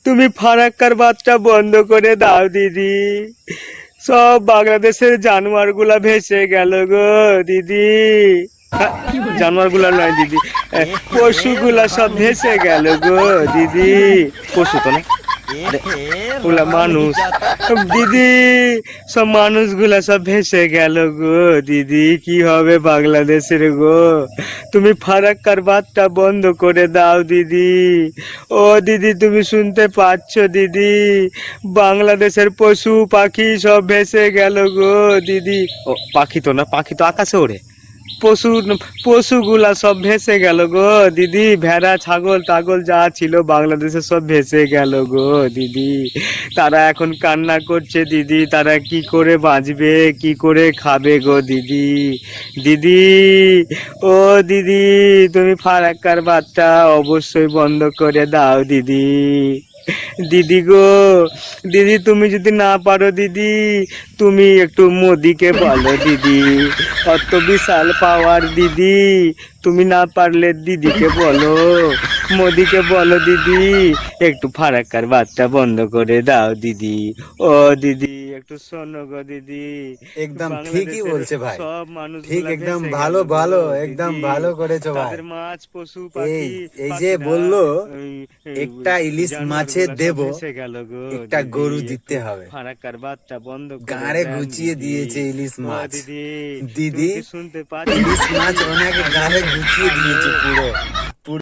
তুমি ফারাক্কার বাদটা বন্ধ করে দাও দিদি। সব বাংলাদেশের জানোয়ারগুলা ভেসে গেল গো দিদি। জানোয়ারগুলা নয় দিদি, পশুগুলা সব ভেসে গেল গো দিদি। পশু তো না, আরে ওগুলা মানুষ দিদি। সব মানুষগুলা সব ভেসে গেল গো দিদি। কি হবে বাংলাদেশের গো? তুমি ফারাক্কার বাঁধটা বন্ধ করে দাও দিদি। ও দিদি, তুমি শুনতে পাচ্ছ দিদি? বাংলাদেশের পশু পাখি সব ভেসে গেল গো দিদি। ও পাখি তো না, পাখি তো আকাশে ওড়ে। পশু, পশুগুলা সব ভেসে গেল গো দিদি। ভেড়া ছাগল টাগল যা ছিল বাংলাদেশে সব ভেসে গেল গো দিদি। তারা এখন কান্না করছে দিদি। তারা কি করে বাঁচবে, কি করে খাবে গো দিদি? দিদি, ও দিদি, তুমি ফারাক্কার বাঁধটা অবশ্যই বন্ধ করে দাও দিদি। দিদি গো, দিদি তুমি যদি না পারো দিদি, তুমি একটু মোদিকে বলো দিদি। অত বিশাল পাওয়ার দিদি, তুমি না পারলে দিদিকে বলো, মোদিকে বলো দিদি, একটু ফারাক্কার বাঁধটা বন্ধ করে দাও দিদি। ও দিদি, একটু শোনো গো দিদি। একদম ঠিকই বাংলাদেশের বলছে ভাই। সব ঠিক, মানুষগুলা একদম ভেসে গেল ভালো গো ভালো, একদম দিদি। ভালো করেছো ভাই। তাদের মাছ পশু এই পাখি, এই যে পাখি না, বললো এই একটা ইলিশ মাছের জানোয়ারগুলা সব দেবো, ভেসে গেল গো একটা দিদি। গরু একটু দিতে হবে। ফারাক্কার বাঁধটা বন্ধ করে গাঁড়ে দেন গুছিয়ে দিদি। দিয়েছে ইলিশ ও মাছ। দিদি, তুমি দিদি, কি শুনতে পাচ্ছ? ইলিশ মাছ ওনাকে গাঁড়ে গুছিয়ে দিয়েছে পুরো।